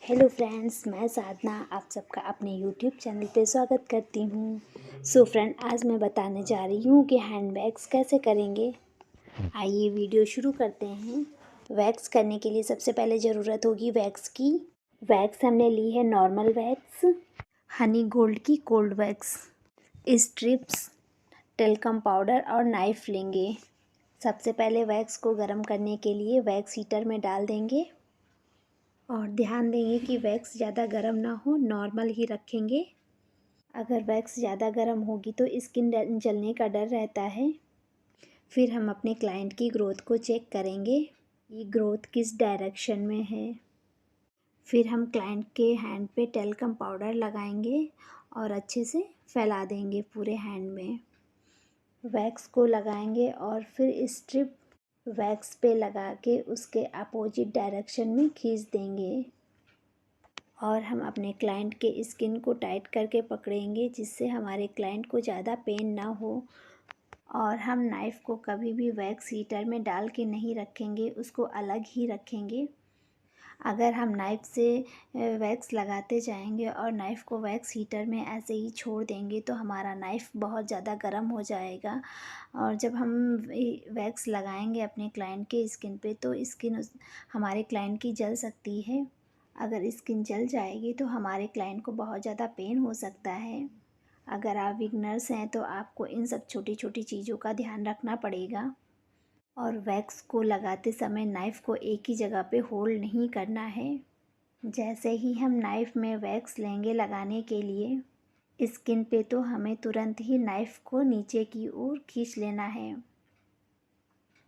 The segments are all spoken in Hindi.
हेलो फ्रेंड्स, मैं साधना आप सबका अपने यूट्यूब चैनल पे स्वागत करती हूँ। सो फ्रेंड, आज मैं बताने जा रही हूँ कि हैंड वैक्स कैसे करेंगे। आइए वीडियो शुरू करते हैं। वैक्स करने के लिए सबसे पहले ज़रूरत होगी वैक्स की। वैक्स हमने ली है नॉर्मल वैक्स, हनी गोल्ड की cold wax, strips, talcum powder और नाइफ़ लेंगे। सबसे पहले वैक्स को गर्म करने के लिए वैक्स हीटर में डाल देंगे और ध्यान देंगे कि वैक्स ज़्यादा गर्म ना हो, नॉर्मल ही रखेंगे। अगर वैक्स ज़्यादा गर्म होगी तो स्किन जलने का डर रहता है। फिर हम अपने क्लाइंट की ग्रोथ को चेक करेंगे, ये ग्रोथ किस डायरेक्शन में है। फिर हम क्लाइंट के हैंड पे टेल्कम पाउडर लगाएंगे और अच्छे से फैला देंगे पूरे हैंड में। वैक्स को लगाएंगे और फिर स्ट्रिप वैक्स पे लगा के उसके अपोजिट डायरेक्शन में खींच देंगे और हम अपने क्लाइंट के स्किन को टाइट करके पकड़ेंगे जिससे हमारे क्लाइंट को ज़्यादा पेन ना हो। और हम नाइफ़ को कभी भी वैक्स हीटर में डाल के नहीं रखेंगे, उसको अलग ही रखेंगे। अगर हम नाइफ़ से वैक्स लगाते जाएंगे और नाइफ़ को वैक्स हीटर में ऐसे ही छोड़ देंगे तो हमारा नाइफ़ बहुत ज़्यादा गर्म हो जाएगा और जब हम वैक्स लगाएंगे अपने क्लाइंट के स्किन पे तो स्किन हमारे क्लाइंट की जल सकती है। अगर स्किन जल जाएगी तो हमारे क्लाइंट को बहुत ज़्यादा पेन हो सकता है। अगर आप बिगनर्स हैं तो आपको इन सब छोटी छोटी चीज़ों का ध्यान रखना पड़ेगा। और वैक्स को लगाते समय नाइफ़ को एक ही जगह पे होल्ड नहीं करना है। जैसे ही हम नाइफ़ में वैक्स लेंगे लगाने के लिए स्किन पे तो हमें तुरंत ही नाइफ़ को नीचे की ओर खींच लेना है,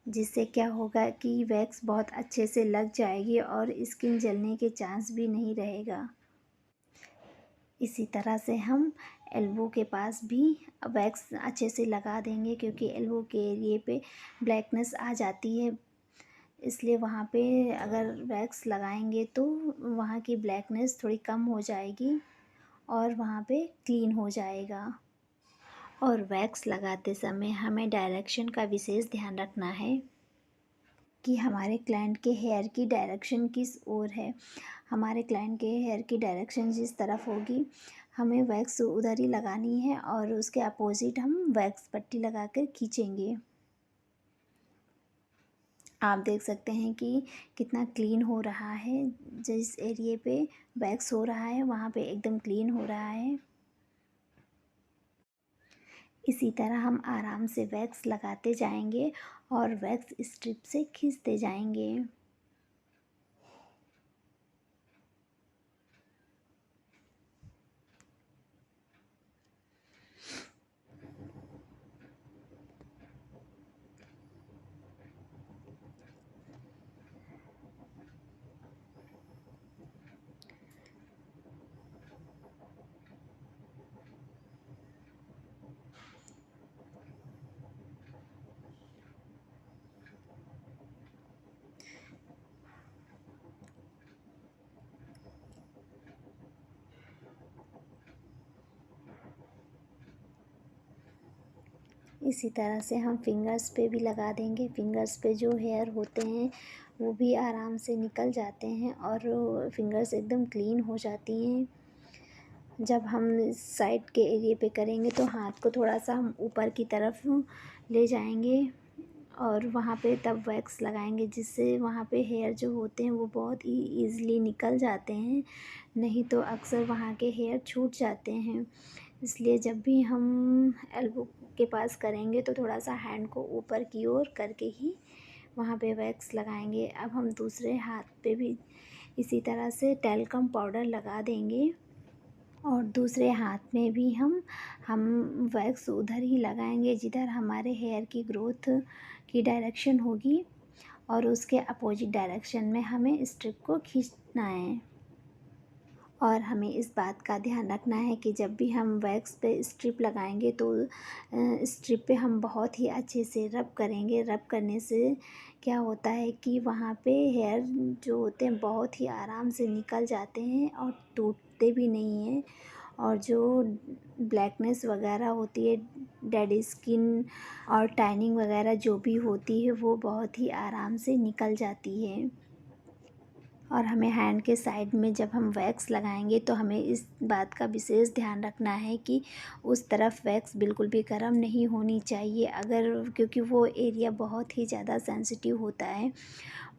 जिससे क्या होगा कि वैक्स बहुत अच्छे से लग जाएगी और स्किन जलने के चांस भी नहीं रहेगा। इसी तरह से हम एल्बो के पास भी वैक्स अच्छे से लगा देंगे, क्योंकि एल्बो के एरिए पे ब्लैकनेस आ जाती है, इसलिए वहाँ पे अगर वैक्स लगाएंगे तो वहाँ की ब्लैकनेस थोड़ी कम हो जाएगी और वहाँ पे क्लीन हो जाएगा। और वैक्स लगाते समय हमें डायरेक्शन का विशेष ध्यान रखना है कि हमारे क्लाइंट के हेयर की डायरेक्शन किस ओर है। हमारे क्लाइंट के हेयर की डायरेक्शन जिस तरफ होगी हमें वैक्स उधर ही लगानी है और उसके अपोजिट हम वैक्स पट्टी लगा कर खींचेंगे। आप देख सकते हैं कि कितना क्लीन हो रहा है। जिस एरिए पे वैक्स हो रहा है वहाँ पे एकदम क्लीन हो रहा है। इसी तरह हम आराम से वैक्स लगाते जाएंगे और वैक्स स्ट्रिप से खींचते जाएंगे। इसी तरह से हम फिंगर्स पे भी लगा देंगे। फिंगर्स पे जो हेयर होते हैं वो भी आराम से निकल जाते हैं और फिंगर्स एकदम क्लीन हो जाती हैं। जब हम साइड के एरिए पे करेंगे तो हाथ को थोड़ा सा हम ऊपर की तरफ ले जाएंगे और वहाँ पे तब वैक्स लगाएंगे, जिससे वहाँ पे हेयर जो होते हैं वो बहुत ही ईज़िली निकल जाते हैं, नहीं तो अक्सर वहाँ के हेयर छूट जाते हैं। इसलिए जब भी हम एल्बो के पास करेंगे तो थोड़ा सा हैंड को ऊपर की ओर करके ही वहाँ पे वैक्स लगाएंगे। अब हम दूसरे हाथ पे भी इसी तरह से टेल्कम पाउडर लगा देंगे और दूसरे हाथ में भी हम वैक्स उधर ही लगाएंगे जिधर हमारे हेयर की ग्रोथ की डायरेक्शन होगी और उसके अपोजिट डायरेक्शन में हमें स्ट्रिप को खींचना है। और हमें इस बात का ध्यान रखना है कि जब भी हम वैक्स पे स्ट्रिप लगाएंगे तो स्ट्रिप पे हम बहुत ही अच्छे से रब करेंगे। रब करने से क्या होता है कि वहाँ पे हेयर जो होते हैं बहुत ही आराम से निकल जाते हैं और टूटते भी नहीं हैं, और जो ब्लैकनेस वगैरह होती है, डेड स्किन और टैनिंग वगैरह जो भी होती है वो बहुत ही आराम से निकल जाती है। और हमें हैंड के साइड में जब हम वैक्स लगाएंगे तो हमें इस बात का विशेष ध्यान रखना है कि उस तरफ वैक्स बिल्कुल भी गर्म नहीं होनी चाहिए, क्योंकि वो एरिया बहुत ही ज़्यादा सेंसिटिव होता है,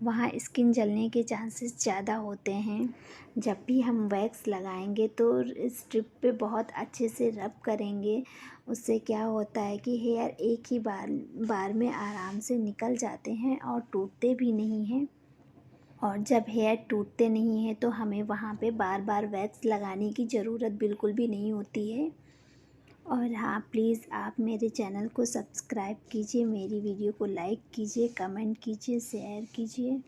वहाँ स्किन जलने के चांसेस ज़्यादा होते हैं। जब भी हम वैक्स लगाएंगे तो स्ट्रिप पे बहुत अच्छे से रब करेंगे। उससे क्या होता है कि हेयर एक ही बार में आराम से निकल जाते हैं और टूटते भी नहीं हैं। और जब हेयर टूटते नहीं हैं तो हमें वहाँ पे बार बार वैक्स लगाने की ज़रूरत बिल्कुल भी नहीं होती है। और हाँ, प्लीज़ आप मेरे चैनल को सब्सक्राइब कीजिए, मेरी वीडियो को लाइक कीजिए, कमेंट कीजिए, शेयर कीजिए।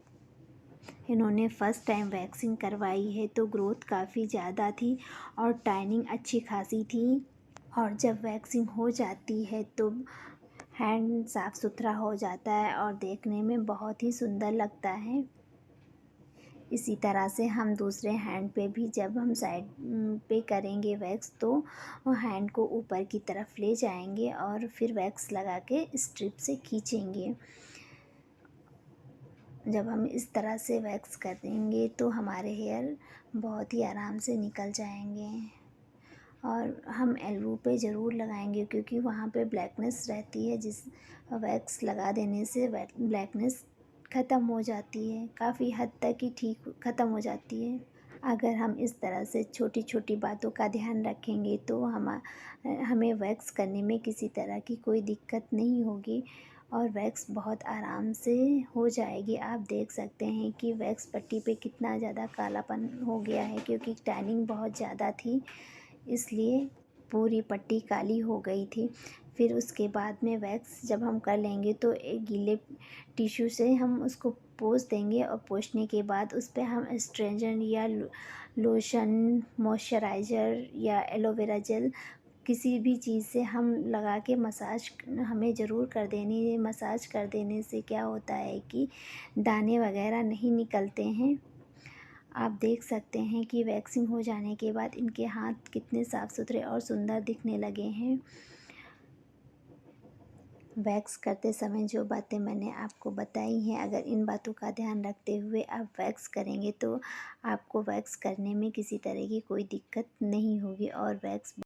इन्होंने फ़र्स्ट टाइम वैक्सिंग करवाई है तो ग्रोथ काफ़ी ज़्यादा थी और टाइनिंग अच्छी खासी थी। और जब वैक्सिंग हो जाती है तो हैंड साफ़ सुथरा हो जाता है और देखने में बहुत ही सुंदर लगता है। इसी तरह से हम दूसरे हैंड पे भी जब हम साइड पे करेंगे वैक्स तो हैंड को ऊपर की तरफ ले जाएंगे और फिर वैक्स लगा के स्ट्रिप से खींचेंगे। जब हम इस तरह से वैक्स करेंगे तो हमारे हेयर बहुत ही आराम से निकल जाएंगे। और हम एल्बो पे ज़रूर लगाएंगे क्योंकि वहाँ पे ब्लैकनेस रहती है, जिस वैक्स लगा देने से ब्लैकनेस ख़त्म हो जाती है, काफ़ी हद तक ही ठीक ख़त्म हो जाती है। अगर हम इस तरह से छोटी छोटी बातों का ध्यान रखेंगे तो हमें वैक्स करने में किसी तरह की कोई दिक्कत नहीं होगी और वैक्स बहुत आराम से हो जाएगी। आप देख सकते हैं कि वैक्स पट्टी पे कितना ज़्यादा कालापन हो गया है, क्योंकि टैनिंग बहुत ज़्यादा थी, इसलिए पूरी पट्टी काली हो गई थी। फिर उसके बाद में वैक्स जब हम कर लेंगे तो एक गीले टिश्यू से हम उसको पोंछ देंगे और पोंछने के बाद उस पर हम एस्ट्रेजन या लोशन, मॉइस्चराइज़र या एलोवेरा जेल किसी भी चीज़ से हम लगा के मसाज हमें ज़रूर कर देनी है। मसाज कर देने से क्या होता है कि दाने वगैरह नहीं निकलते हैं। आप देख सकते हैं कि वैक्सिंग हो जाने के बाद इनके हाथ कितने साफ़ सुथरे और सुंदर दिखने लगे हैं। वैक्स करते समय जो बातें मैंने आपको बताई हैं, अगर इन बातों का ध्यान रखते हुए आप वैक्स करेंगे तो आपको वैक्स करने में किसी तरह की कोई दिक्कत नहीं होगी और वैक्स